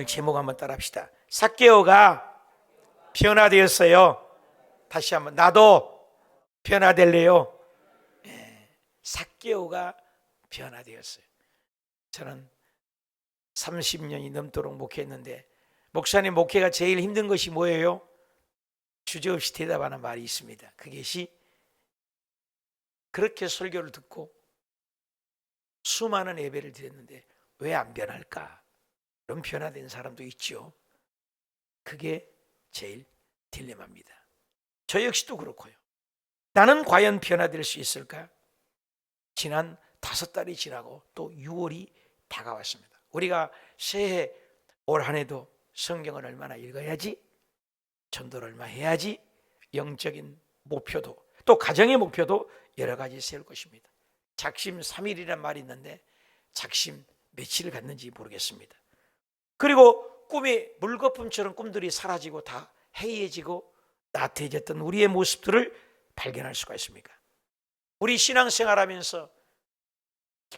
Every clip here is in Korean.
제목 한번 따라합시다. 삭개오가 변화되었어요. 다시 한번, 나도 변화될래요. 삭개오가 변화되었어요. 저는 30년이 넘도록 목회했는데, 목사님 목회가 제일 힘든 것이 뭐예요? 주저없이 대답하는 말이 있습니다. 그것이, 그렇게 설교를 듣고 수많은 예배를 드렸는데 왜 안 변할까? 그런 변화된 사람도 있죠. 그게 제일 딜레마입니다. 저 역시도 그렇고요. 나는 과연 변화될 수 있을까? 지난 5달이 지나고 또 6월이 다가왔습니다. 우리가 새해 올 한 해도 성경을 얼마나 읽어야지, 전도를 얼마 해야지, 영적인 목표도 또 가정의 목표도 여러 가지 세울 것입니다. 작심 3일이란 말이 있는데 작심 며칠을 갖는지 모르겠습니다. 그리고 꿈이 물거품처럼 꿈들이 사라지고 다 해이해지고 나태해졌던 우리의 모습들을 발견할 수가 있습니까? 우리 신앙생활하면서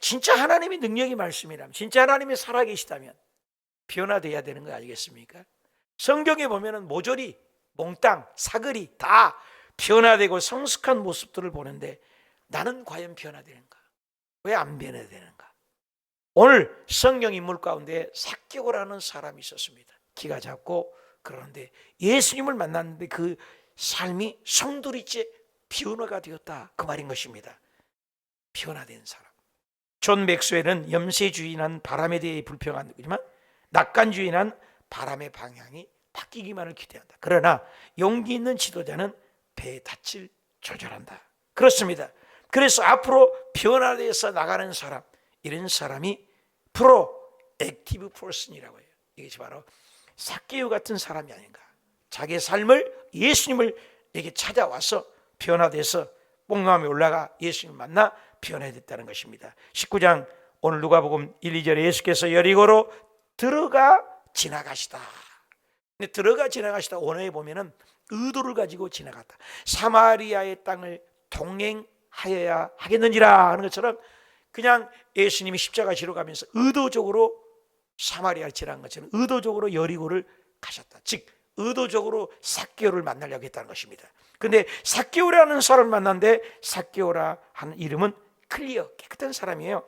진짜 하나님의 능력이 말씀이라면, 진짜 하나님이 살아계시다면 변화돼야 되는 거 아니겠습니까? 성경에 보면은 모조리 몽땅 사글이 다 변화되고 성숙한 모습들을 보는데 나는 과연 변화되는가? 왜 안 변화되는가? 오늘 성경 인물 가운데 삭개오라는 사람이 있었습니다. 키가 작고 그러는데 예수님을 만났는데 그 삶이 성도리째 변화가 되었다, 그 말인 것입니다. 변화된 사람. 존 맥스웰은 염세주의란 바람에 대해 불평하지만 낙관주의란 바람의 방향이 바뀌기만을 기대한다. 그러나 용기 있는 지도자는 배의 닻을 조절한다. 그렇습니다. 그래서 앞으로 변화돼서 나가는 사람, 이런 사람이 프로 액티브 퍼슨이라고 해요. 이것이 바로 삭개오 같은 사람이 아닌가. 자기의 삶을 예수님을 에게 찾아와서 변화돼서 뽕감에 올라가 예수님을 만나 변화됐다는 것입니다. 19장 오늘 누가복음 1, 2절에 예수께서 여리고로 들어가 지나가시다. 근데 들어가 지나가시다 원어에 보면은 의도를 가지고 지나갔다. 사마리아의 땅을 동행하여야 하겠는지라 하는 것처럼 그냥 예수님이 십자가 지러 가면서 의도적으로 사마리아를 지나간 것처럼 의도적으로 여리고를 가셨다. 즉 의도적으로 삭개오를 만나려고 했다는 것입니다. 그런데 삭개오라는 사람을 만났는데 삭개오라 하는 이름은 클리어, 깨끗한 사람이에요.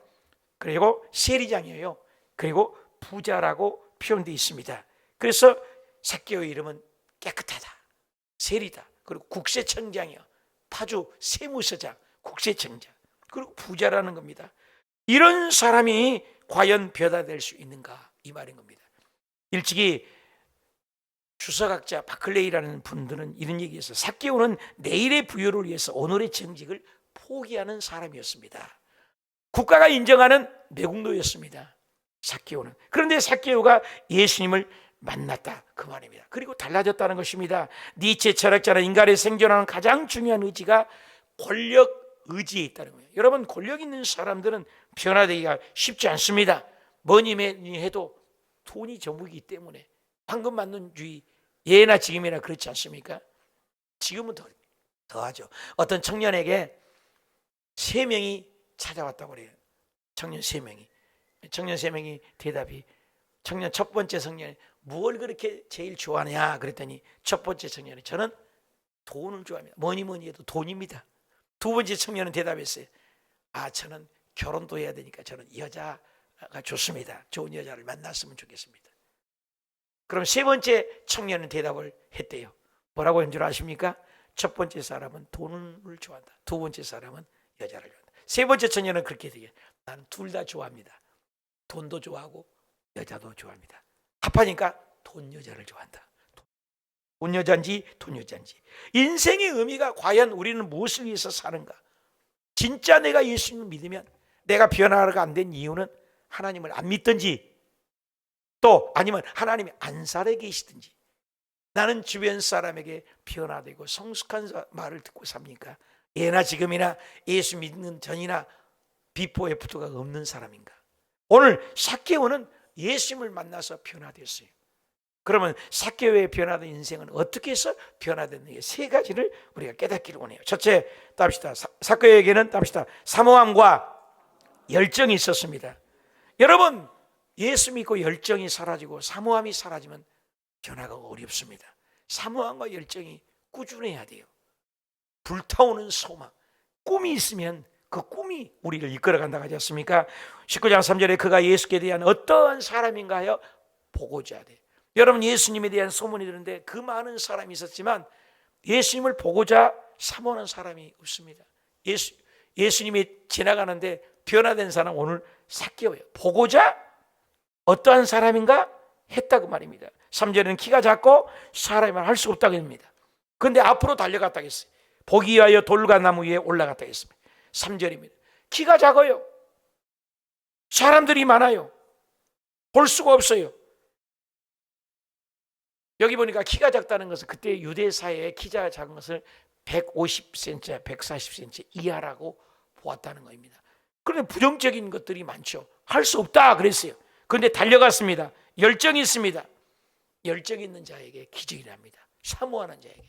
그리고 세리장이에요. 그리고 부자라고 표현되어 있습니다. 그래서 삭개오의 이름은 깨끗하다, 세리다, 그리고 국세청장이요, 파주 세무서장, 국세청장, 그리고 부자라는 겁니다. 이런 사람이 과연 변화될 수 있는가, 이 말인 겁니다. 일찍이 주석학자 바클레이라는 분들은 이런 얘기했어요. 삭개오는 내일의 부여를 위해서 오늘의 정직을 포기하는 사람이었습니다. 국가가 인정하는 매국노였습니다, 삭개오는. 그런데 삭개오가 예수님을 만났다, 그 말입니다. 그리고 달라졌다는 것입니다. 니체 철학자는 인간의 생존하는 가장 중요한 의지가 권력 의지에 있다는 거예요. 여러분, 권력 있는 사람들은 변화되기가 쉽지 않습니다. 뭐니 해도 돈이 전부이기 때문에. 황금만론주의, 예나 지금이나 그렇지 않습니까? 지금은 더하죠. 어떤 청년에게 3명이 찾아왔다고 그래요. 청년 3명이 대답이, 청년 첫 번째 청년이 뭘 그렇게 제일 좋아하냐 그랬더니 첫 번째 청년이 저는 돈을 좋아합니다. 뭐니 해도 돈입니다. 두 번째 청년은 대답했어요. 저는 결혼도 해야 되니까 저는 여자가 좋습니다. 좋은 여자를 만났으면 좋겠습니다. 그럼 세 번째 청년은 대답을 했대요. 뭐라고 한 줄 아십니까? 첫 번째 사람은 돈을 좋아한다, 두 번째 사람은 여자를 좋아한다. 세 번째 청년은 그렇게 얘기해요. 나는 둘 다 좋아합니다. 돈도 좋아하고 여자도 좋아합니다. 합하니까 돈 여자를 좋아한다. 돈 여자인지 돈 여자인지. 인생의 의미가 과연 우리는 무엇을 위해서 사는가? 진짜 내가 예수님을 믿으면 내가 변화가 안 된 이유는 하나님을 안 믿든지 또 아니면 하나님이 안 살아 계시든지, 나는 주변 사람에게 변화되고 성숙한 말을 듣고 삽니까? 예나 지금이나 예수 믿는 전이나 비포 애프터가 없는 사람인가? 오늘 삭개오는 예수님을 만나서 변화됐어요. 그러면 삭개오의 변화된 인생은 어떻게 해서 변화됐는가? 3가지를 우리가 깨닫기를 원해요. 첫째, 답시다. 삭개오에게는 답시다, 사모함과 열정이 있었습니다. 여러분, 예수 믿고 열정이 사라지고 사모함이 사라지면 변화가 어렵습니다. 사모함과 열정이 꾸준해야 돼요. 불타오는 소망, 꿈이 있으면 그 꿈이 우리를 이끌어간다고 하지 않습니까? 19장 3절에 그가 예수께 대한 어떠한 사람인가요? 보고자 하되. 여러분, 예수님에 대한 소문이 드는데 그 많은 사람이 있었지만 예수님을 보고자 사모하는 사람이 없습니다. 예수님이 지나가는데 변화된 사람 오늘 삭개오예요. 보고자 어떠한 사람인가 했다고 말입니다. 3절에는 키가 작고 사람이 할 수 없다고 합니다. 그런데 앞으로 달려갔다고 했어요. 보기 위하여 돌과 나무 위에 올라갔다고 했습니다. 3절입니다. 키가 작아요. 사람들이 많아요. 볼 수가 없어요. 여기 보니까 키가 작다는 것은 그때 유대 사회에 키가 작은 것을 150cm, 140cm 이하라고 보았다는 겁니다. 그런데 부정적인 것들이 많죠. 할 수 없다 그랬어요. 그런데 달려갔습니다. 열정이 있습니다. 열정 있는 자에게 기적이 납니다. 사모하는 자에게.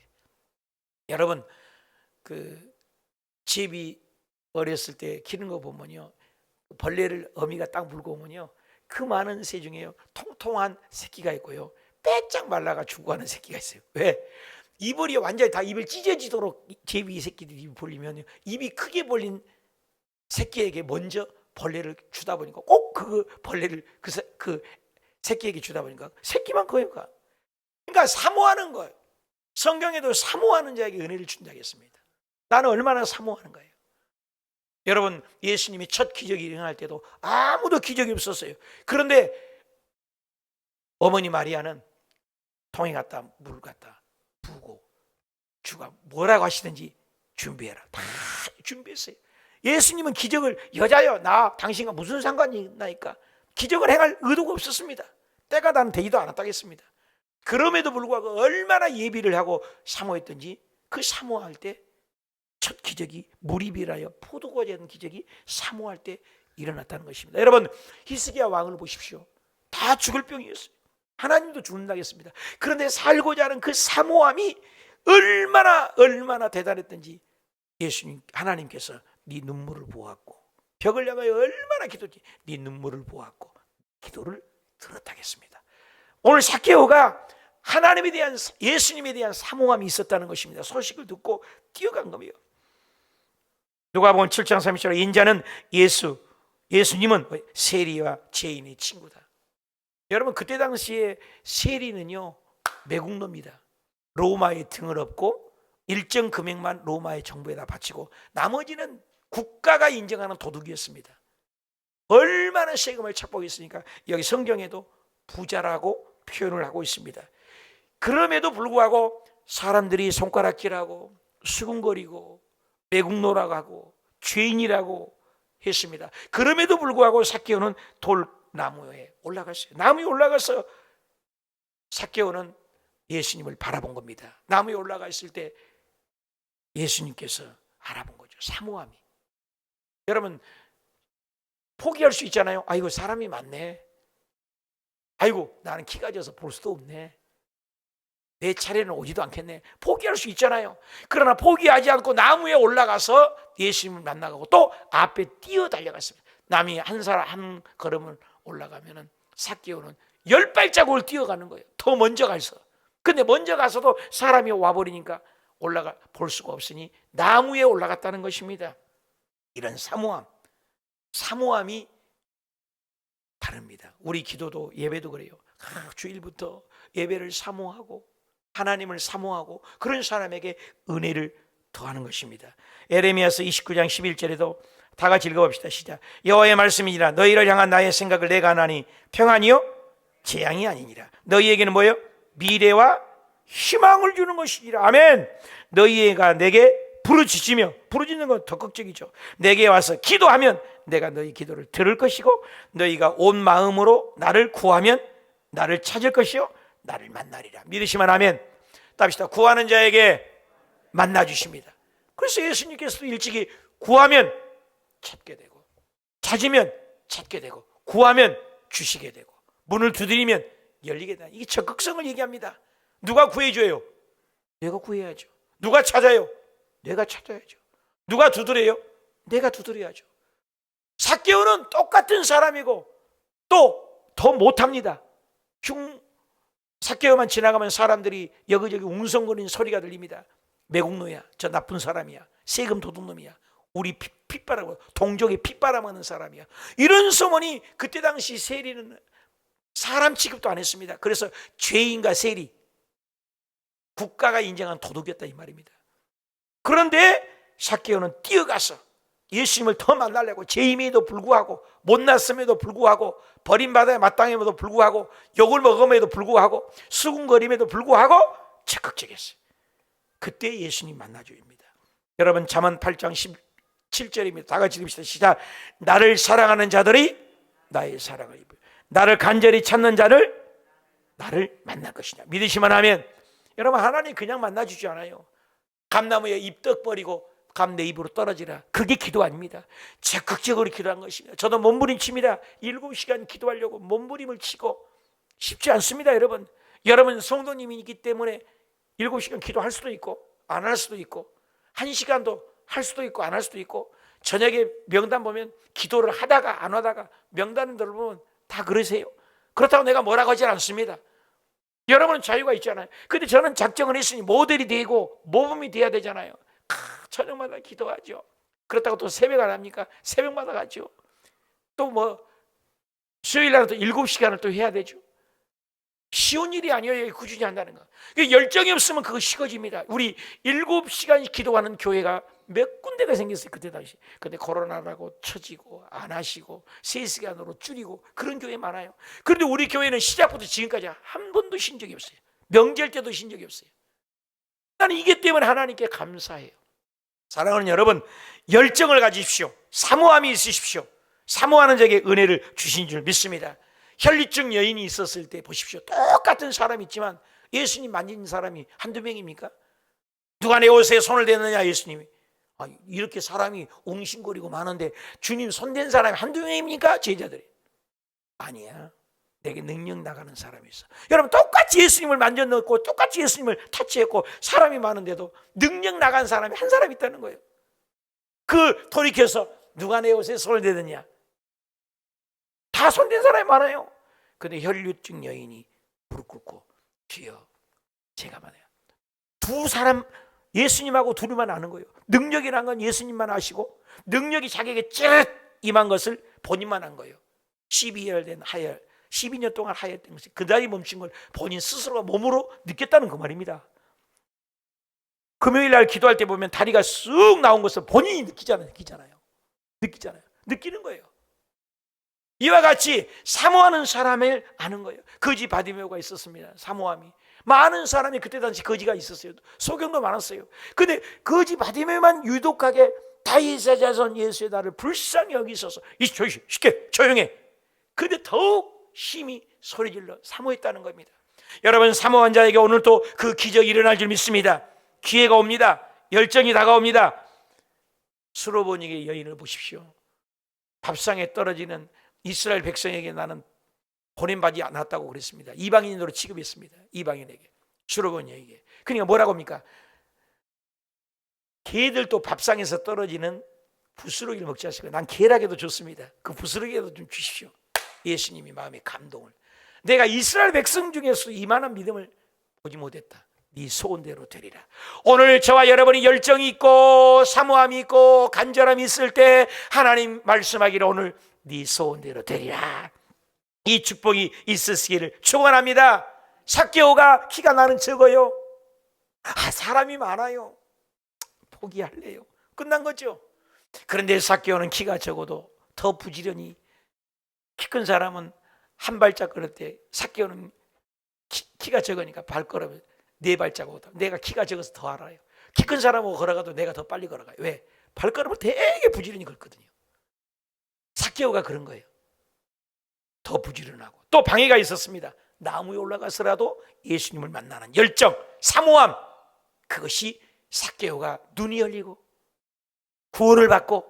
여러분, 그 제비 어렸을 때 키는 거 보면요, 벌레를 어미가 딱 물고 오면요, 그 많은 새 중에요 통통한 새끼가 있고요, 빼짝 말라가 죽어가는 새끼가 있어요. 왜? 이불이 완전히 다 입을 찢어지도록 제비 새끼들이 입이 벌리면 입이 크게 벌린 새끼에게 먼저 벌레를 주다 보니까 꼭 그 벌레를 그 새끼에게 주다 보니까 새끼만 커요. 그러니까 사모하는 거예요. 성경에도 사모하는 자에게 은혜를 준다고 했습니다. 나는 얼마나 사모하는 거예요. 여러분, 예수님이 첫 기적이 일어날 때도 아무도 기적이 없었어요. 그런데 어머니 마리아는 통에 갖다 물 갖다 부고 주가 뭐라고 하시든지 준비해라. 다 준비했어요. 예수님은 기적을, 여자요 나 당신과 무슨 상관이 있나니까 기적을 행할 의도가 없었습니다. 때가 나는 되지도 않았다겠습니다. 그럼에도 불구하고 얼마나 예비를 하고 사모했던지 그 사모할 때 첫 기적이 물이 비라여 포도가 되는 기적이 사모할 때 일어났다는 것입니다. 여러분, 히스기야 왕을 보십시오. 다 죽을 병이었어요. 하나님도 죽는다고 했습니다. 그런데 살고자 하는 그 사모함이 얼마나 대단했던지 예수님, 하나님께서 네 눈물을 보았고, 벽을 향하여 얼마나 기도했지, 네 눈물을 보았고 기도를 들었다겠습니다. 오늘 삭개오가 하나님에 대한, 예수님에 대한 사모함이 있었다는 것입니다. 소식을 듣고 뛰어간 거예요. 누가복음 7장 30절에 인자는 예수님은 세리와 죄인의 친구다. 여러분, 그때 당시에 세리는요 매국노입니다. 로마의 등을 업고 일정 금액만 로마의 정부에다 바치고 나머지는 국가가 인정하는 도둑이었습니다. 얼마나 세금을 착복했으니까 여기 성경에도 부자라고 표현을 하고 있습니다. 그럼에도 불구하고 사람들이 손가락질하고 수군거리고 매국노라고 하고 죄인이라고 했습니다. 그럼에도 불구하고 삭개오는 돌나무에 올라갔어요. 나무에 올라가서 삭개오는 예수님을 바라본 겁니다. 나무에 올라가 있을 때 예수님께서 알아본 거죠. 사모함이. 여러분, 포기할 수 있잖아요. 아이고 사람이 많네. 아이고 나는 키가 져서 볼 수도 없네. 내 차례는 오지도 않겠네. 포기할 수 있잖아요. 그러나 포기하지 않고 나무에 올라가서 예수님을 만나고 또 앞에 뛰어 달려갔습니다. 남이 한 걸음을 올라가면은 삭개오는 10발자국을 뛰어가는 거예요. 더 먼저 가서. 근데 먼저 가서도 사람이 와버리니까 올라가 볼 수가 없으니 나무에 올라갔다는 것입니다. 이런 사모함이 다릅니다. 우리 기도도 예배도 그래요. 주일부터 예배를 사모하고 하나님을 사모하고 그런 사람에게 은혜를 더하는 것입니다. 에레미야서 29장 11절에도 다 같이 읽어봅시다. 시작. 여호와의 말씀이니라. 너희를 향한 나의 생각을 내가 하나니 평안이요 재앙이 아니니라. 너희에게는 뭐예요? 미래와 희망을 주는 것이니라. 아멘. 너희가 내게 부르짖으며, 부르짖는 건 적극적이죠. 내게 와서 기도하면 내가 너희 기도를 들을 것이고 너희가 온 마음으로 나를 구하면 나를 찾을 것이요 나를 만나리라. 믿으시면 아멘. 답시다. 구하는 자에게 만나 주십니다. 그래서 예수님께서도 일찍이 구하면 찾게 되고, 찾으면 찾게 되고, 구하면 주시게 되고, 문을 두드리면 열리게 된다. 이게 적극성을 얘기합니다. 누가 구해줘요? 내가 구해야죠. 누가 찾아요? 내가 찾아야죠. 누가 두드려요? 내가 두드려야죠. 삭개오는 똑같은 사람이고 또 더 못합니다. 삭개오만 지나가면 사람들이 여기저기 웅성거리는 소리가 들립니다. 매국노야, 저 나쁜 사람이야, 세금 도둑놈이야, 우리 핏바라고 동족의 핏바람하는 사람이야. 이런 소문이 그때 당시 세리는 사람 취급도 안 했습니다. 그래서 죄인과 세리, 국가가 인정한 도둑이었다 이 말입니다. 그런데 삭개오는 뛰어가서 예수님을 더 만나려고, 죄임에도 불구하고, 못났음에도 불구하고, 버림받아야 마땅함에도 불구하고, 욕을 먹음에도 불구하고, 수군거림에도 불구하고 적극적이었어요. 그때 예수님 만나줘입니다. 여러분, 잠언 8장 17절입니다. 다 같이 읽읍시다. 시작. 나를 사랑하는 자들이 나의 사랑을 입어요. 나를 간절히 찾는 자를 나를 만날 것이냐. 믿으시면 하면. 여러분, 하나님 그냥 만나주지 않아요. 감나무에 잎떡 버리고 감 내 입으로 떨어지라. 그게 기도 아닙니다. 적극적으로 기도한 것입니다. 저도 몸부림칩니다. 7시간 기도하려고 몸부림을 치고 쉽지 않습니다. 여러분 성도님이기 때문에 7시간 기도할 수도 있고 안 할 수도 있고 1시간도 할 수도 있고 안 할 수도 있고, 저녁에 명단 보면 기도를 하다가 안 하다가 명단을 들어보면 다 그러세요. 그렇다고 내가 뭐라고 하지 않습니다. 여러분은 자유가 있잖아요. 근데 저는 작정을 했으니 모델이 되고 모범이 돼야 되잖아요. 저녁마다 기도하죠. 그렇다고 또 새벽 안 합니까? 새벽마다 가죠. 또 뭐 수요일날 또 7시간을 또 해야 되죠. 쉬운 일이 아니에요. 꾸준히 한다는 거. 열정이 없으면 그거 식어집니다. 우리 7시간 기도하는 교회가 몇 군데가 생겼어요. 그때 당시. 근데 코로나라고 처지고 안 하시고 3시간으로 줄이고 그런 교회 많아요. 그런데 우리 교회는 시작부터 지금까지 한 번도 쉰 적이 없어요. 명절 때도 쉰 적이 없어요. 나는 이게 때문에 하나님께 감사해요. 사랑하는 여러분, 열정을 가지십시오. 사모함이 있으십시오. 사모하는 자에게 은혜를 주신 줄 믿습니다. 혈류증 여인이 있었을 때 보십시오. 똑같은 사람이 있지만 예수님 만진 사람이 한두 명입니까? 누가 내 옷에 손을 대느냐 예수님이. 이렇게 사람이 웅신거리고 많은데 주님 손댄 사람이 한두 명입니까? 제자들이. 아니야. 내게 능력 나가는 사람이 있어. 여러분, 똑같이 예수님을 만져넣고 똑같이 예수님을 터치했고 사람이 많은데도 능력 나간 사람이 한 사람 있다는 거예요. 그 돌이켜서 누가 내 옷에 손을 대느냐. 다 손댄 사람이 많아요. 근데 혈류증 여인이 무릎 꿇고 주여 제가 많아요. 두 사람, 예수님하고 둘이만 아는 거예요. 능력이란 건 예수님만 아시고 능력이 자기에게 찌릿 임한 것을 본인만 한 거예요. 12년 된 하혈, 12년 동안 하였던 것이 그다지 멈춘 걸 본인 스스로가 몸으로 느꼈다는 그 말입니다. 금요일 날 기도할 때 보면 다리가 쑥 나온 것을 본인이 느끼잖아요. 느끼는 거예요. 이와 같이 사모하는 사람을 아는 거예요. 거지 바디메오가 있었습니다. 사모함이. 많은 사람이 그때 당시 거지가 있었어요. 소경도 많았어요. 근데 거지 바디메오만 유독하게 다윗의 자손 예수의 나를 불쌍히 여기셔서 쉽게 조용해. 근데 더욱 힘이 소리질러 사모했다는 겁니다. 여러분, 사모한 자에게 오늘 또 그 기적이 일어날 줄 믿습니다. 기회가 옵니다. 열정이 다가옵니다. 수로보니게 여인을 보십시오. 밥상에 떨어지는 이스라엘 백성에게 나는 보냄받지 않았다고 그랬습니다. 이방인으로 취급했습니다. 이방인에게, 수로보니에게. 그러니까 뭐라고 합니까? 개들도 밥상에서 떨어지는 부스러기를 먹지 않습니까? 난 개라게도 좋습니다. 그 부스러기라도 좀 주십시오. 예수님이 마음의 감동을. 내가 이스라엘 백성 중에서 이만한 믿음을 보지 못했다. 네 소원대로 되리라. 오늘 저와 여러분이 열정이 있고 사모함이 있고 간절함이 있을 때 하나님 말씀하기를 오늘 네 소원대로 되리라. 이 축복이 있으시기를 축원합니다. 삭개오가 키가 나는 적어요. 사람이 많아요. 포기할래요. 끝난 거죠. 그런데 삭개오는 키가 적어도 더 부지런히, 키 큰 사람은 한 발짝 걸을 때 삭개오는 키가 적으니까 발걸음을 4발자국. 내가 키가 적어서 더 알아요. 키 큰 사람하고 걸어가도 내가 더 빨리 걸어가요. 왜? 발걸음을 되게 부지런히 걷거든요. 삭개오가 그런 거예요. 더 부지런하고. 또 방해가 있었습니다. 나무에 올라가서라도 예수님을 만나는 열정, 사모함. 그것이 삭개오가 눈이 열리고 구원을 받고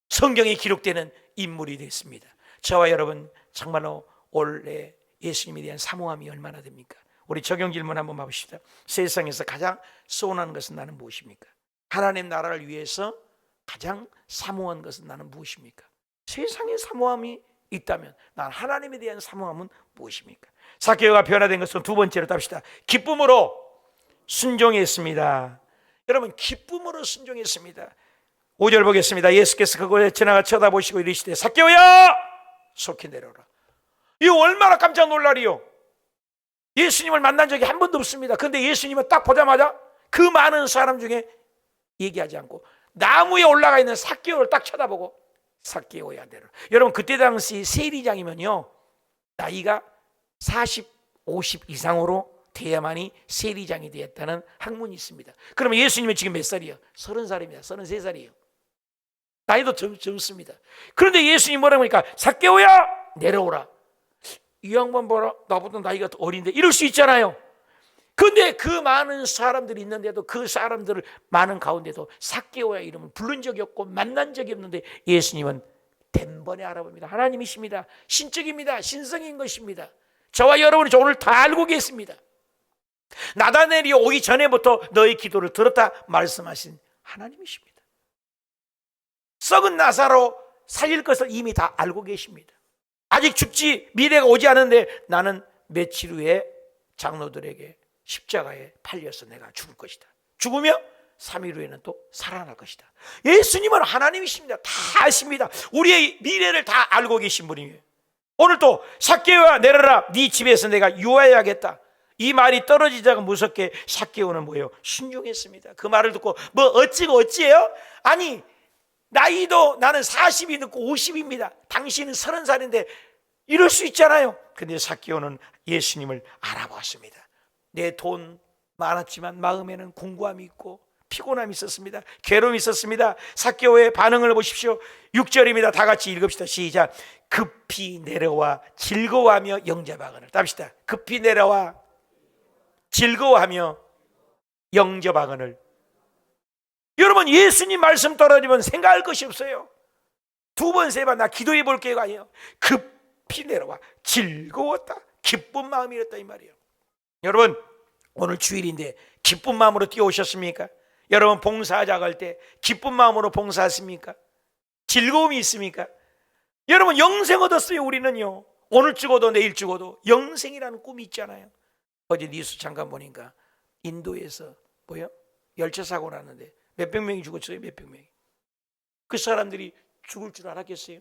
성경에 기록되는 인물이 됐습니다. 저와 여러분 정말로 올해 예수님에 대한 사모함이 얼마나 됩니까? 우리 적용 질문 한번 해봅시다. 세상에서 가장 소원하는 것은 나는 무엇입니까? 하나님 나라를 위해서 가장 사모한 것은 나는 무엇입니까? 세상의 사모함이 있다면 난 하나님에 대한 사모함은 무엇입니까? 삭개오가 변화된 것은 두 번째로 답시다. 기쁨으로 순종했습니다. 여러분, 기쁨으로 순종했습니다. 5절 보겠습니다. 예수께서 그곳에 지나가 쳐다보시고 이르시되 삭개오야 속히 내려오라. 이거 얼마나 깜짝 놀라리요. 예수님을 만난 적이 한 번도 없습니다. 그런데 예수님은 딱 보자마자 그 많은 사람 중에 얘기하지 않고 나무에 올라가 있는 삭개오를 딱 쳐다보고 삭개오야 내려오라. 여러분, 그때 당시 세리장이면요 나이가 40, 50 이상으로 돼야만이 세리장이 되었다는 학문이 있습니다. 그러면 예수님은 지금 몇 살이에요? 30살입니다. 33살이에요. 나이도 젊습니다. 그런데 예수님이 뭐라고 하니까 삭개오야 내려오라. 이 양반 봐라, 나보다 나이가 더 어린데 이럴 수 있잖아요. 그런데 그 많은 사람들이 있는데도 그 사람들을 많은 가운데도 삭개오야 이름을 부른 적이 없고 만난 적이 없는데 예수님은 단번에 알아봅니다. 하나님이십니다. 신적입니다. 신성인 것입니다. 저와 여러분이 오늘 다 알고 계십니다. 나다넬이 오기 전에부터 너의 기도를 들었다 말씀하신 하나님이십니다. 썩은 나사로 살릴 것을 이미 다 알고 계십니다. 아직 죽지 미래가 오지 않은데 나는 며칠 후에 장로들에게 십자가에 팔려서 내가 죽을 것이다. 죽으며 3일 후에는 또 살아날 것이다. 예수님은 하나님이십니다. 다 아십니다. 우리의 미래를 다 알고 계신 분이에요. 오늘 또 삭개오야 내려라, 네 집에서 내가 유하여야겠다. 이 말이 떨어지자가 무섭게 삭개오는 뭐예요? 순종했습니다. 그 말을 듣고 뭐 어찌고 어찌해요? 아니 나이도 나는 40이 넘고 50입니다. 당신은 30살인데 이럴 수 있잖아요. 근데 삭개오는 예수님을 알아보았습니다. 내 돈 많았지만 마음에는 공고함이 있고 피곤함이 있었습니다. 괴로움이 있었습니다. 삭개오의 반응을 보십시오. 6절입니다. 다 같이 읽읍시다. 시작. 급히 내려와 즐거워하며 영접하거늘. 답시다. 급히 내려와 즐거워하며 영접하거늘. 여러분, 예수님 말씀 떨어지면 생각할 것이 없어요. 두 번, 세 번 나 기도해 볼게요 아니에요. 급히 내려와 즐거웠다, 기쁜 마음이었다 이 말이에요. 여러분, 오늘 주일인데 기쁜 마음으로 뛰어오셨습니까? 여러분, 봉사하자 할 때 기쁜 마음으로 봉사하십니까? 즐거움이 있습니까? 여러분, 영생 얻었어요. 우리는요, 오늘 죽어도 내일 죽어도 영생이라는 꿈이 있잖아요. 어제 뉴스 잠깐 보니까 인도에서 뭐요? 열차 사고 났는데 몇백 명이 죽었어요. 몇백 명이. 그 사람들이 죽을 줄 알았겠어요?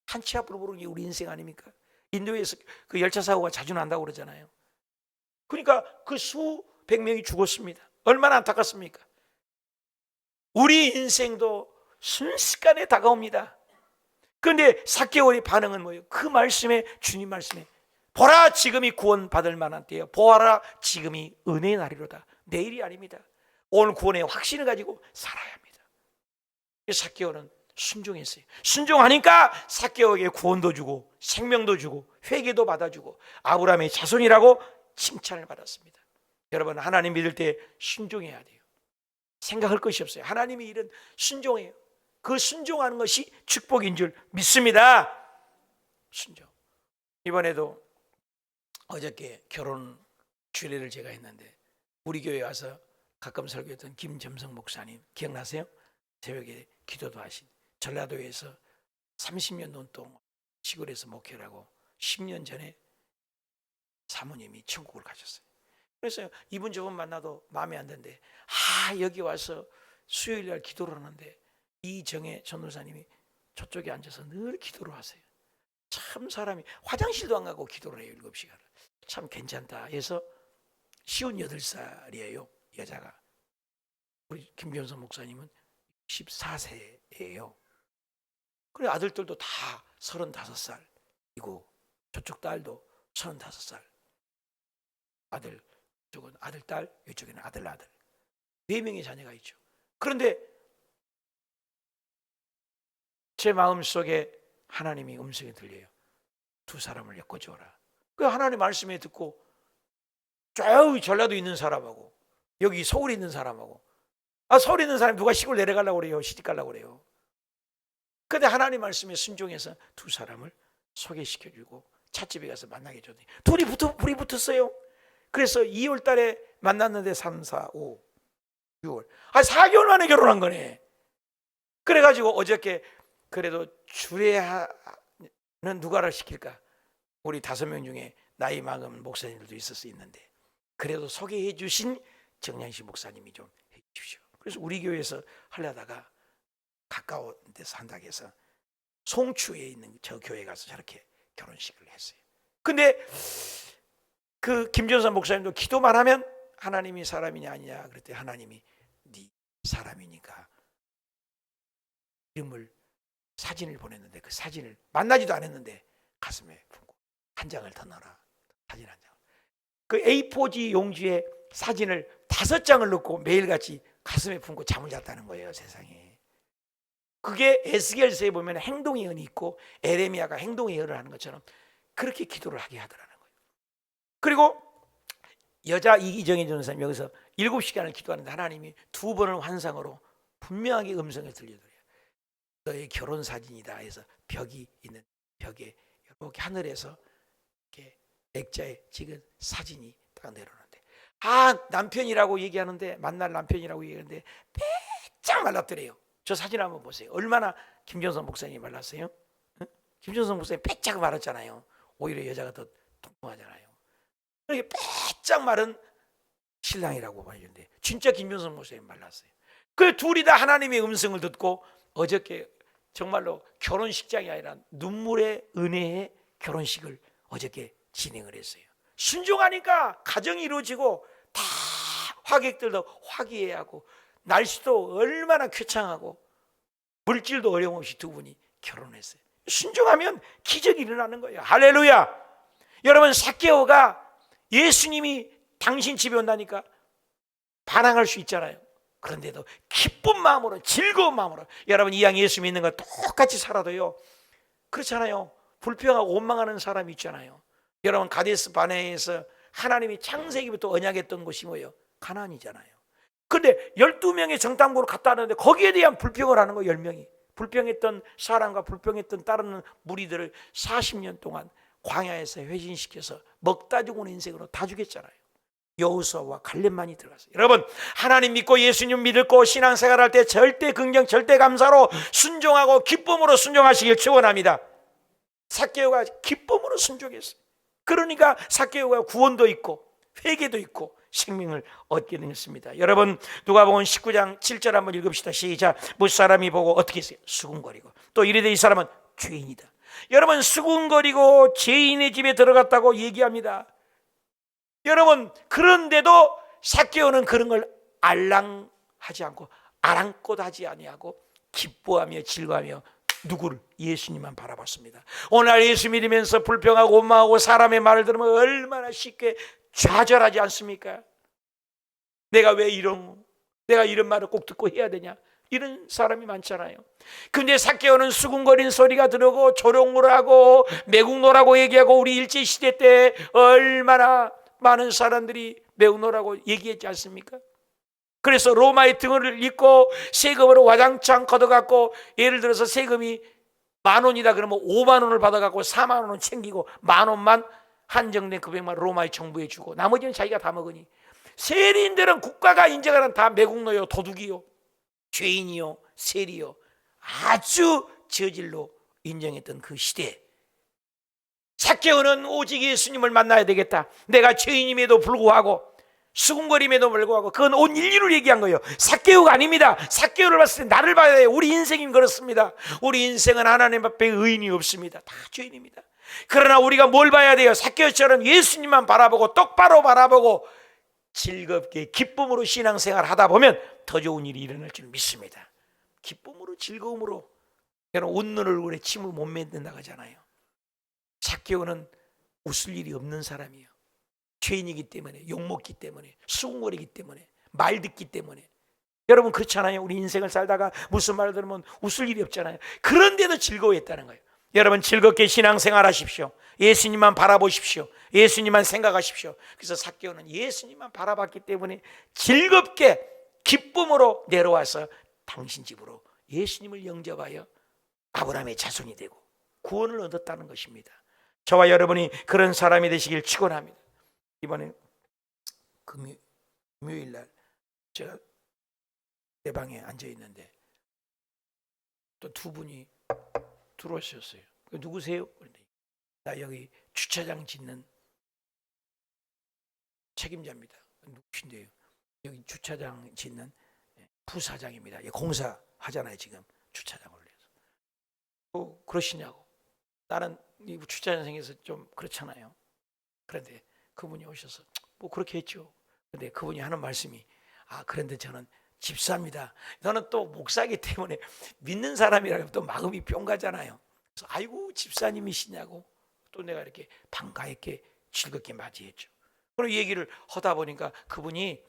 한 치 앞으로 보는 게 우리 인생 아닙니까? 인도에서 그 열차 사고가 자주 난다고 그러잖아요. 그러니까 그 수백 명이 죽었습니다. 얼마나 안타깝습니까? 우리 인생도 순식간에 다가옵니다. 그런데 삭개오의 반응은 뭐예요? 그 말씀에, 주님 말씀에 보라 지금이 구원받을 만한 때요, 보아라 지금이 은혜의 날이로다. 내일이 아닙니다. 오늘 구원의 확신을 가지고 살아야 합니다. 삭개오는 순종했어요. 순종하니까 삭개오에게 구원도 주고 생명도 주고 회개도 받아주고 아브라함의 자손이라고 칭찬을 받았습니다. 여러분, 하나님 믿을 때 순종해야 돼요. 생각할 것이 없어요. 하나님의 일은 순종해요. 그 순종하는 것이 축복인 줄 믿습니다. 순종. 이번에도 어저께 결혼 주례를 제가 했는데 우리 교회 와서 가끔 설교했던 김점성 목사님 기억나세요? 새벽에 기도도 하신, 전라도에서 30년 돈 동안 시골에서 목회를 하고 10년 전에 사모님이 천국을 가셨어요. 그래서 이분 저분 만나도 마음에 안 드는데 여기 와서 수요일날 기도를 하는데 이정혜 전도사님이 저쪽에 앉아서 늘 기도를 하세요. 참 사람이 화장실도 안 가고 기도를 해요. 7시간. 참 괜찮다 해서 58살이에요. 여자가. 우리 김변선 목사님은 14세예요. 그래, 아들들도 다 35살이고 저쪽 딸도 35살. 아들, 이쪽은 아들, 딸, 이쪽에는 아들, 아들. 4명의 자녀가 있죠. 그런데 제 마음속에 하나님이 음성이 들려요. 2 사람을 엮어주어라. 그 하나님 말씀에 듣고 저 전라도 있는 사람하고 여기 서울에 있는 사람하고, 서울에 있는 사람이 누가 시골 내려가려고 그래요? 시집 가려고 그래요? 근데 하나님 말씀에 순종해서 2 사람을 소개시켜주고 찻집에 가서 만나게 해줬더니 불이 붙었어요. 그래서 2월 달에 만났는데 3, 4, 5, 6월 4개월 만에 결혼한 거네. 그래가지고 어저께 그래도 누가를 시킬까? 우리 5명 중에 나이 많은 목사님들도 있을 수 있는데, 그래도 소개해 주신 정량식 목사님이 좀 해 주십시오. 그래서 우리 교회에서 하려다가 가까운 데서 한다고 해서 송추에 있는 저 교회 가서 저렇게 결혼식을 했어요. 근데 그 김전선 목사님도 기도만 하면 하나님이 사람이냐 아니냐 그랬더니 하나님이 네 사람이니까 이름을 사진을 보냈는데 그 사진을 만나지도 않았는데 가슴에 품고 한 장을 더 넣어라. 사진 한 장. 그 A4지 용지에 사진을 5장을 넣고 매일같이 가슴에 품고 잠을 잤다는 거예요. 세상에. 그게 에스겔서에 보면 행동의 연이 있고 에레미야가 행동의 연을 하는 것처럼 그렇게 기도를 하게 하더라는 거예요. 그리고 여자 이정혜 전사님 여기서 7시간을 기도하는데 하나님이 2번을 환상으로 분명하게 음성을 들려드려요. 너의 결혼 사진이다 해서 벽이 있는 벽에 이렇게 하늘에서 이렇게 액자에 찍은 사진이 딱 내려오는데, 남편이라고 얘기하는데, 만날 남편이라고 얘기하는데 빼짝 말랐더래요. 저 사진 한번 보세요. 얼마나 김정선 목사님이 말랐어요? 응? 김정선 목사님 빼짝 말랐잖아요. 오히려 여자가 더 통통하잖아요. 이렇게 빼짝 마른 신랑이라고 말하는데 진짜 김정선 목사님 말랐어요. 그 둘이 다 하나님의 음성을 듣고 어저께 정말로 결혼식장이 아니라 눈물의 은혜의 결혼식을 어저께 진행을 했어요. 순종하니까 가정이 이루어지고 다 화객들도 화기애애하고 날씨도 얼마나 쾌창하고 물질도 어려움없이 두 분이 결혼했어요. 순종하면 기적이 일어나는 거예요. 할렐루야. 여러분, 삭개오가 예수님이 당신 집에 온다니까 반항할 수 있잖아요. 그런데도 기쁜 마음으로 즐거운 마음으로 여러분 이왕 예수 믿는 거 똑같이 살아도요 그렇잖아요. 불평하고 원망하는 사람이 있잖아요. 여러분 가데스 바네에서 하나님이 창세기부터 언약했던 곳이 뭐예요? 가나안이잖아요. 그런데 12명의 정탐꾼을 갔다 왔는데 거기에 대한 불평을 하는 거예요. 10명이 불평했던 사람과 불평했던 따르는 무리들을 40년 동안 광야에서 회진시켜서 먹다 죽은 인생으로 다 죽였잖아요. 여호수아와 갈렙만이 들어갔어요. 여러분 하나님 믿고 예수님 믿고 신앙생활할 때 절대 긍정 절대 감사로 순종하고 기쁨으로 순종하시길 축원합니다. 삭개오가 기쁨으로 순종했어요. 그러니까 삭개오가 구원도 있고 회개도 있고 생명을 얻게 되었습니다. 여러분 누가복음 19장 7절 한번 읽읍시다. 시작. 무사람이 보고 어떻게 했어요? 수군거리고 또 이르되 이 사람은 죄인이다. 여러분 수군거리고 죄인의 집에 들어갔다고 얘기합니다. 여러분 그런데도 삭개오는 그런 걸 알랑하지 않고 아랑곳하지 아니하고 기뻐하며 즐거워하며 누구를? 예수님만 바라봤습니다. 오늘 예수 믿으면서 불평하고 원망하고 사람의 말을 들으면 얼마나 쉽게 좌절하지 않습니까? 내가 왜 내가 이런 말을 꼭 듣고 해야 되냐? 이런 사람이 많잖아요. 근데 삭개오는 수군거리는 소리가 들어오고 조롱을 하고 매국노라고 얘기하고 우리 일제시대 때 얼마나 많은 사람들이 매국노라고 얘기했지 않습니까? 그래서 로마의 등을 잇고 세금으로 와장창 걷어갖고 예를 들어서 세금이 10,000원이다 그러면 50,000원을 받아갖고 40,000원은 챙기고 10,000원만 한정된 금액만 로마의 정부에 주고 나머지는 자기가 다 먹으니 세리인들은 국가가 인정하는 다 매국노요 도둑이요 죄인이요 세리요 아주 저질로 인정했던 그 시대 삭개오는 오직 예수님을 만나야 되겠다. 내가 죄인임에도 불구하고 수군거림에도 불구하고 그건 온 인류를 얘기한 거예요. 삭개오가 아닙니다. 삭개오를 봤을 때 나를 봐야 해요. 우리 인생이 그렇습니다. 우리 인생은 하나님 앞에 의인이 없습니다. 다 죄인입니다. 그러나 우리가 뭘 봐야 돼요? 삭개오처럼 예수님만 바라보고 똑바로 바라보고 즐겁게 기쁨으로 신앙생활 하다 보면 더 좋은 일이 일어날 줄 믿습니다. 기쁨으로 즐거움으로 여러분 웃는 얼굴에 침을 못 맺는다고 하잖아요. 삭개오는 웃을 일이 없는 사람이에요. 죄인이기 때문에 욕먹기 때문에 수군거리기 때문에 말 듣기 때문에 여러분 그렇잖아요. 우리 인생을 살다가 무슨 말을 들으면 웃을 일이 없잖아요. 그런데도 즐거워했다는 거예요. 여러분 즐겁게 신앙생활 하십시오. 예수님만 바라보십시오. 예수님만 생각하십시오. 그래서 삭개오는 예수님만 바라봤기 때문에 즐겁게 기쁨으로 내려와서 당신 집으로 예수님을 영접하여 아브라함의 자손이 되고 구원을 얻었다는 것입니다. 저와 여러분이 그런 사람이 되시길 축원합니다. 이번에 금요일 날 제가 내 방에 앉아 있는데 또 2분이 들어오셨어요. 누구세요? 그런데 나 여기 주차장 짓는 책임자입니다. 누구신데요? 여기 주차장 짓는 부사장입니다. 공사 하잖아요 지금 주차장을 위해서. 그러시냐고. 나는 이 주차장에서 좀 그렇잖아요. 그런데 그분이 오셔서 뭐 그렇게 했죠. 근데 그분이 하는 말씀이 그런데 저는 집사입니다. 너는 또 목사이기 때문에 믿는 사람이라면 또 마음이 뿅 가잖아요. 그래서 아이고 집사님이시냐고 또 내가 이렇게 반가웠게 즐겁게 맞이했죠. 그럼 얘기를 하다 보니까 그분이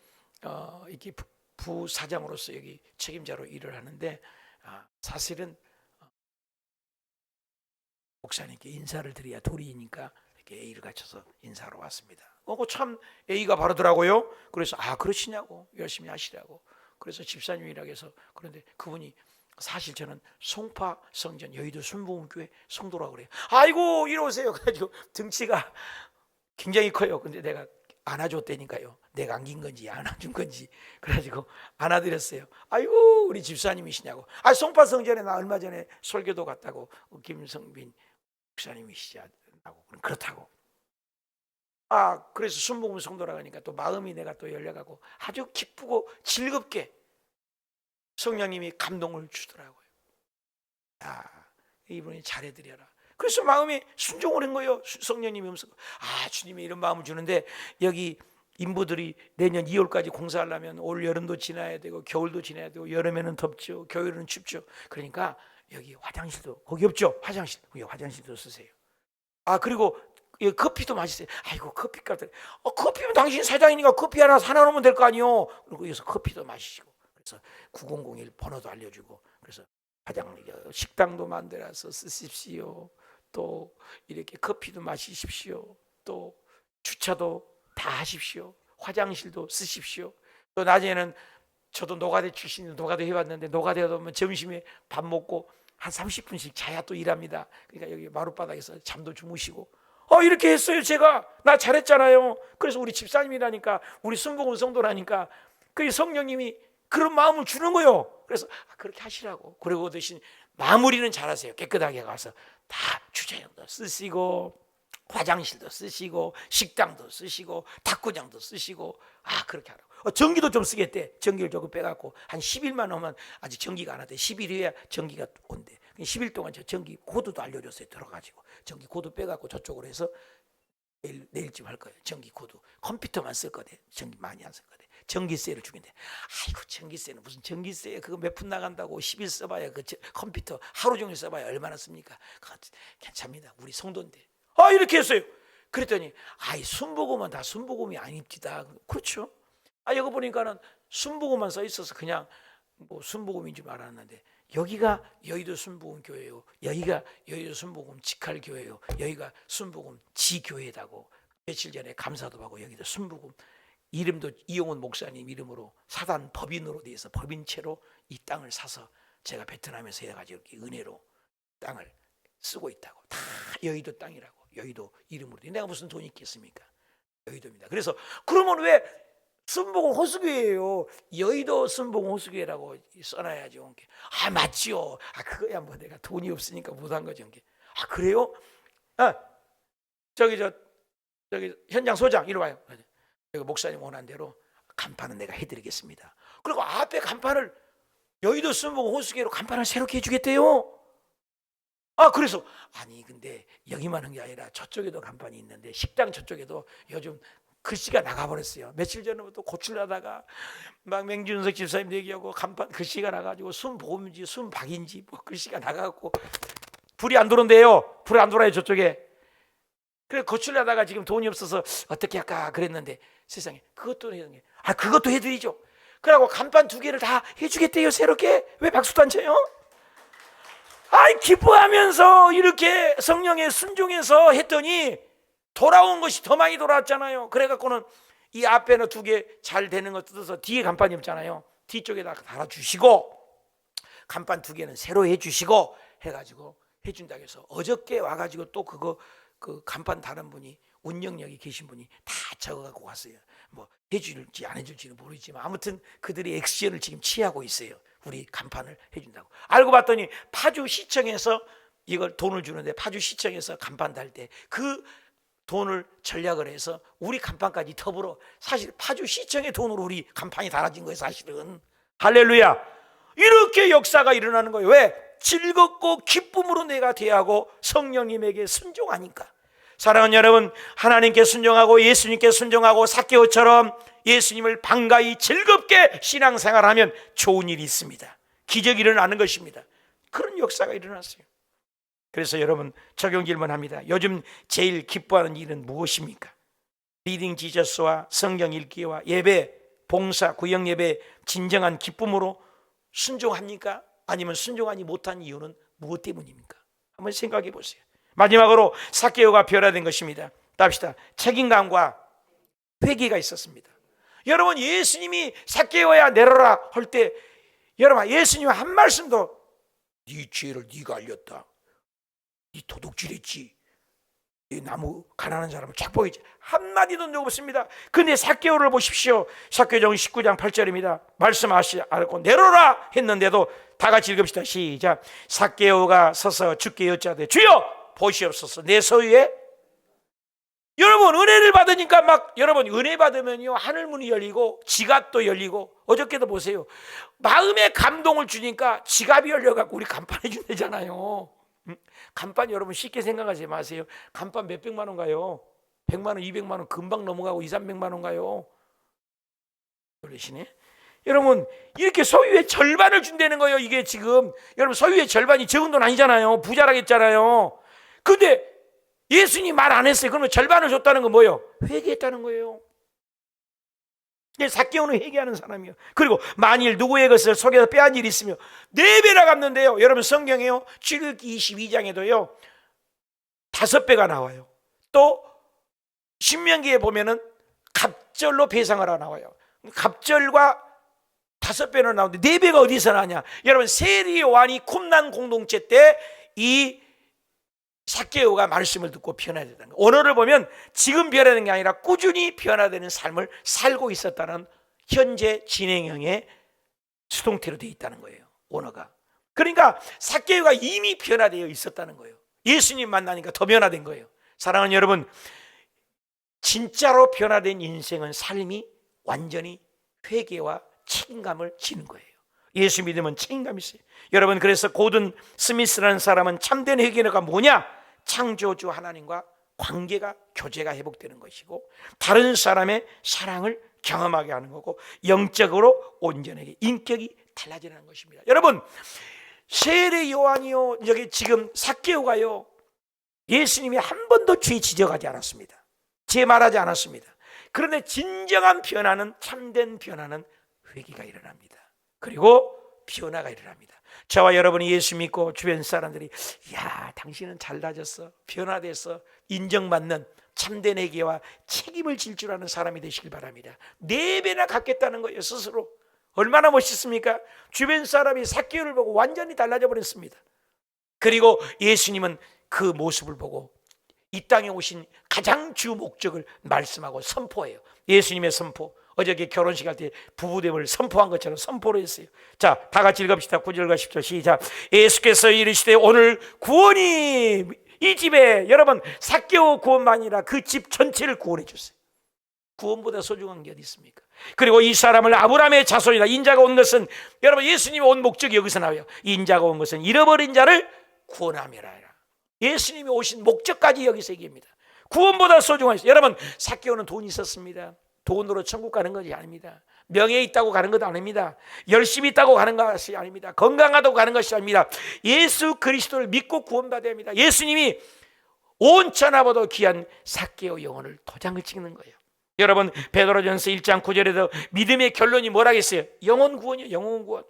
이렇게 부사장으로서 여기 책임자로 일을 하는데 사실은 목사님께 인사를 드려야 도리이니까 이렇게 A를 갖춰서 인사하러 왔습니다. 참 A가 바르더라고요. 그래서 그러시냐고 열심히 하시라고. 그래서 집사님이라고 해서 그런데 그분이 사실 저는 송파 성전 여의도 순복음교회 성도라고 그래요. 아이고 이러세요. 그래가지고 등치가 굉장히 커요. 근데 내가 안아줬다니까요. 내가 안긴 건지 안아준 건지 그래가지고 안아드렸어요. 아이고 우리 집사님이시냐고. 송파 성전에 나 얼마 전에 설교도 갔다고 김성빈 목사님이시냐고. 그렇다고. 그래서 순복음 성도라고 하니까 또 마음이 내가 또 열려가고 아주 기쁘고 즐겁게 성령님이 감동을 주더라고요. 이분이 잘해드려라. 그래서 마음이 순종을 한 거예요. 성령님이 음성. 주님이 이런 마음을 주는데 여기 인부들이 내년 2월까지 공사하려면 올 여름도 지나야 되고 겨울도 지나야 되고 여름에는 덥죠. 겨울에는 춥죠. 그러니까 여기 화장실도 거기 없죠. 여기 화장실도 쓰세요. 그리고 커피도 맛있어요. 아이고 커피값. 커피면 당신 사장이니까 커피 하나 사놓으면 될 거 아니요. 그리고 여기서 커피도 마시고. 그래서 9001 번호도 알려주고. 그래서 식당도 만들어서 쓰십시오. 또 이렇게 커피도 마시십시오. 또 주차도 다 하십시오. 화장실도 쓰십시오. 또 낮에는 저도 노가대 출신이 노가대 해봤는데 노가대 하면 점심에 밥 먹고 한 30분씩 자야 또 일합니다. 그러니까 여기 마룻바닥에서 잠도 주무시고 이렇게 했어요. 제가 나 잘했잖아요. 그래서 우리 집사님이라니까 우리 순복음 성도라니까 그 성령님이 그런 마음을 주는 거예요. 그래서 그렇게 하시라고. 그리고 대신 마무리는 잘하세요. 깨끗하게 가서 다 주차장도 쓰시고 화장실도 쓰시고 식당도 쓰시고 탁구장도 쓰시고 그렇게 하라고. 전기도 좀 쓰겠대. 전기를 조금 빼갖고 한 10일만 하면 아직 전기가 안 왔대. 10일 후에 전기가 온대. 10일 동안 저 전기 코드도 알려줬어요. 들어가지고 전기 코드 빼갖고 저쪽으로 해서 내일쯤 할 거예요. 전기 코드. 컴퓨터만 쓸 거대. 전기 많이 안 쓸 거대. 전기세를 주긴데 아이고 전기세는 무슨 전기세 그거 몇 푼 나간다고 10일 써봐야 그 컴퓨터 하루 종일 써봐야 얼마나 씁니까? 괜찮습니다. 우리 성도인데 이렇게 했어요. 그랬더니 순복음은 다 순복음이 아닙니다. 그렇죠? 여기 보니까는 순복음만 써 있어서 그냥 뭐 순복음인 줄 알았는데 여기가 여의도 순복음 교회요. 여기가 여의도 순복음 직할 교회요. 여기가 순복음 지교회다고 며칠 전에 감사도 하고 여기도 순복음 이름도 이용훈 목사님 이름으로 사단 법인으로 돼서 법인체로 이 땅을 사서 제가 베트남에서 해가지고 이렇게 은혜로 땅을 쓰고 있다고. 다 여의도 땅이라고. 여의도 이름으로. 내가 무슨 돈이 있겠습니까? 여의도입니다. 그래서 그러면 왜 순복음 호수교회예요. 여의도 순복음 호수교회라고 써놔야죠. 맞지요. 그거야 뭐 내가 돈이 없으니까 못한 거죠. 그래요? 저기 현장 소장 이리 와요. 목사님 원한 대로 간판은 내가 해드리겠습니다. 그리고 앞에 간판을 여의도 순복음 호수교회로 간판을 새롭게 해주겠대요. 그래서 근데 여기만 한 게 아니라 저쪽에도 간판이 있는데 식당 저쪽에도 요즘 글씨가 나가버렸어요. 며칠 전부터 고출하다가 막 맹준석 집사님 얘기하고 간판 글씨가 나가지고 순복음인지 순박인지 뭐 글씨가 나가고 불이 안 들어온대요. 불이 안 돌아요 저쪽에. 그래 고출하다가 지금 돈이 없어서 어떻게 할까 그랬는데 세상에 그것도 해드리죠. 그러고 간판 2개를 다 해주겠대요. 새롭게. 왜 박수도 안 쳐요? 기뻐하면서 이렇게 성령에 순종해서 했더니 돌아온 것이 더 많이 돌아왔잖아요. 그래갖고는 이 앞에는 2개 잘 되는 거 뜯어서 뒤에 간판이 없잖아요. 뒤쪽에다 달아주시고 간판 2개는 새로 해주시고 해가지고 해준다고 해서 어저께 와가지고 또 그 간판 다른 분이 운영력이 계신 분이 다 적어갖고 왔어요. 뭐 해줄지 안 해줄지는 모르지만 아무튼 그들이 액션을 지금 취하고 있어요. 우리 간판을 해준다고. 알고 봤더니 파주시청에서 이걸 돈을 주는데 파주시청에서 간판 달 때 그 돈을 전략을 해서 우리 간판까지 더불어 사실 파주시청의 돈으로 우리 간판이 달아진 거예요. 사실은 할렐루야. 이렇게 역사가 일어나는 거예요. 왜? 즐겁고 기쁨으로 내가 대하고 성령님에게 순종하니까. 사랑하는 여러분, 하나님께 순종하고 예수님께 순종하고 삭개오처럼 예수님을 반가이 즐겁게 신앙생활하면 좋은 일이 있습니다. 기적이 일어나는 것입니다. 그런 역사가 일어났어요. 그래서 여러분 적용 질문합니다. 요즘 제일 기뻐하는 일은 무엇입니까? 리딩 지저스와 성경 읽기와 예배, 봉사, 구역 예배 진정한 기쁨으로 순종합니까? 아니면 순종하지 못한 이유는 무엇 때문입니까? 한번 생각해 보세요. 마지막으로 삭개오가 변화된 것입니다. 답시다. 책임감과 회개가 있었습니다. 여러분 예수님이 삭개오야 내려라 할 때 여러분 예수님 한 말씀도 네 죄를 네가 알렸다. 네 도둑질했지. 네 나무 가난한 사람을 착복했지. 한마디도 없습니다. 근데 삭개오를 보십시오. 삭개오정 19장 8절입니다. 말씀하시지 않고 내려라 했는데도 다 같이 읽읍시다. 시작. 삭개오가 서서 주께 여짜되 주여 보시옵소서 내 소유에. 여러분 은혜를 받으니까 막 여러분 은혜 받으면요 하늘문이 열리고 지갑도 열리고 어저께도 보세요. 마음에 감동을 주니까 지갑이 열려갖고 우리 간판해 준대잖아요. 간판 여러분 쉽게 생각하지 마세요. 간판 몇백만 원 가요. 100만 원 200만 원 금방 넘어가고 2, 300만 원 가요. 그러시네. 여러분 이렇게 소유의 절반을 준다는 거예요. 이게 지금 여러분 소유의 절반이 적은 돈 아니잖아요. 부자라겠잖아요. 근데 예수님 말 안 했어요. 그러면 절반을 줬다는 건 뭐예요? 회개했다는 거예요. 삭개오는 회개하는 사람이요. 그리고 만일 누구의 것을 속에서 빼앗은 일이 있으며 4배나 갚는데요. 여러분 성경에요 출애굽기 22장에도요 5배가 나와요. 또 신명기에 보면은 갑절로 배상하라 나와요. 갑절과 5배는 나오는데 4배가 어디서 나냐? 여러분 세리 요한이 쿰난 공동체 때 이 삭개오가 말씀을 듣고 변화되다는 거예요. 오늘을 보면 지금 변화되는 게 아니라 꾸준히 변화되는 삶을 살고 있었다는 현재 진행형의 수동태로 되어 있다는 거예요. 오너가. 그러니까 삭개오가 이미 변화되어 있었다는 거예요. 예수님 만나니까 더 변화된 거예요. 사랑하는 여러분, 진짜로 변화된 인생은 삶이 완전히 회개와 책임감을 지는 거예요. 예수 믿으면 책임감이 있어요. 여러분 그래서 고든 스미스라는 사람은 참된 회개가 뭐냐? 창조주 하나님과 관계가 교제가 회복되는 것이고 다른 사람의 사랑을 경험하게 하는 거고 영적으로 온전하게 인격이 달라지는 것입니다. 여러분 세례 요한이요 여기 지금 삭개오가요 예수님이 한 번도 죄 지적하지 않았습니다. 죄 말하지 않았습니다. 그런데 진정한 변화는 참된 변화는 회개가 일어납니다. 그리고 변화가 일어납니다. 저와 여러분이 예수 믿고 주변 사람들이 야 당신은 달라졌어 변화됐어 인정받는 참된 회개와 책임을 질 줄 아는 사람이 되시길 바랍니다. 4배나 갚겠다는 거예요. 스스로 얼마나 멋있습니까? 주변 사람이 삭개오를 보고 완전히 달라져 버렸습니다. 그리고 예수님은 그 모습을 보고 이 땅에 오신 가장 주 목적을 말씀하고 선포해요. 예수님의 선포. 어저께 결혼식 할 때 부부됨을 선포한 것처럼 선포를 했어요. 자, 다 같이 읽읍시다. 9절과 10절 시작. 예수께서 이르시되 오늘 구원이 이 집에 여러분 삭개오 구원만이 아니라 그 집 전체를 구원해 줬어요. 구원보다 소중한 게 어디 있습니까? 그리고 이 사람을 아브라함의 자손이다. 인자가 온 것은 여러분 예수님이 온 목적이 여기서 나와요. 인자가 온 것은 잃어버린 자를 구원함이라. 예수님이 오신 목적까지 여기서 얘기합니다. 구원보다 소중한 것이 여러분 삭개오는 돈이 있었습니다. 돈으로 천국 가는 것이 아닙니다. 명예 있다고 가는 것도 아닙니다. 열심히 있다고 가는 것이 아닙니다. 건강하다고 가는 것이 아닙니다. 예수 그리스도를 믿고 구원받아야 합니다. 예수님이 온 천하보다 귀한 삭개오 영혼을 도장을 찍는 거예요. 여러분 베드로전서 1장 9절에도 믿음의 결론이 뭐라겠어요? 영혼 구원이요. 영혼 구원.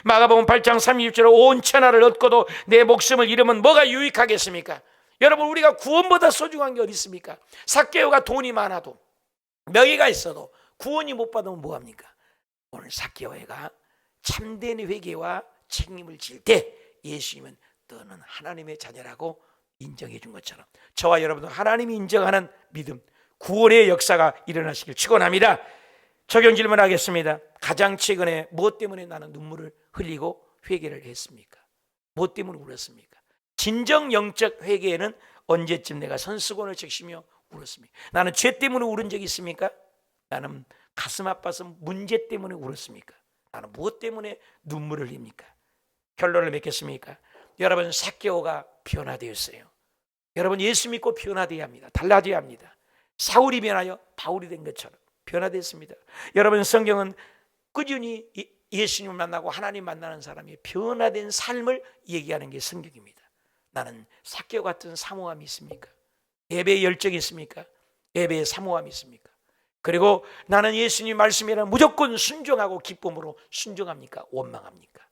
마가복음 8장 36절에 온 천하를 얻고도 내 목숨을 잃으면 뭐가 유익하겠습니까? 여러분 우리가 구원보다 소중한 게 어디 있습니까? 삭개오가 돈이 많아도 명예가 있어도 구원이 못 받으면 뭐합니까? 오늘 삭개오가 참된 회개와 책임을 질 때 예수님은 너는 하나님의 자녀라고 인정해 준 것처럼 저와 여러분도 하나님이 인정하는 믿음 구원의 역사가 일어나시길 축원합니다. 적용 질문하겠습니다. 가장 최근에 무엇 때문에 나는 눈물을 흘리고 회개를 했습니까? 무엇 때문에 울었습니까? 진정 영적 회개에는 언제쯤 내가 손수건을 적시며 울었습니까? 나는 죄 때문에 울은 적이 있습니까? 나는 가슴 아파서 문제 때문에 울었습니까? 나는 무엇 때문에 눈물을 흘립니까? 결론을 맺겠습니까? 여러분, 삭개오가 변화되었어요. 여러분, 예수 믿고 변화되어야 합니다. 달라져야 합니다. 사울이 변하여 바울이 된 것처럼 변화됐습니다. 여러분, 성경은 꾸준히 예수님을 만나고 하나님 만나는 사람이 변화된 삶을 얘기하는 게 성경입니다. 나는 삭개오 같은 사모함이 있습니까? 예배에 열정이 있습니까? 예배에 사모함이 있습니까? 그리고 나는 예수님 말씀에는 무조건 순종하고 기쁨으로 순종합니까? 원망합니까?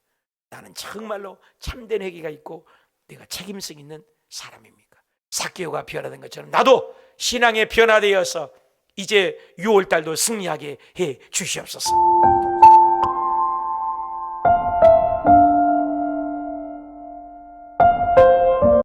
나는 정말로 참된 회개가 있고 내가 책임성 있는 사람입니까? 삭개오가 변화된 것처럼 나도 신앙에 변화되어서 이제 6월달도 승리하게 해 주시옵소서.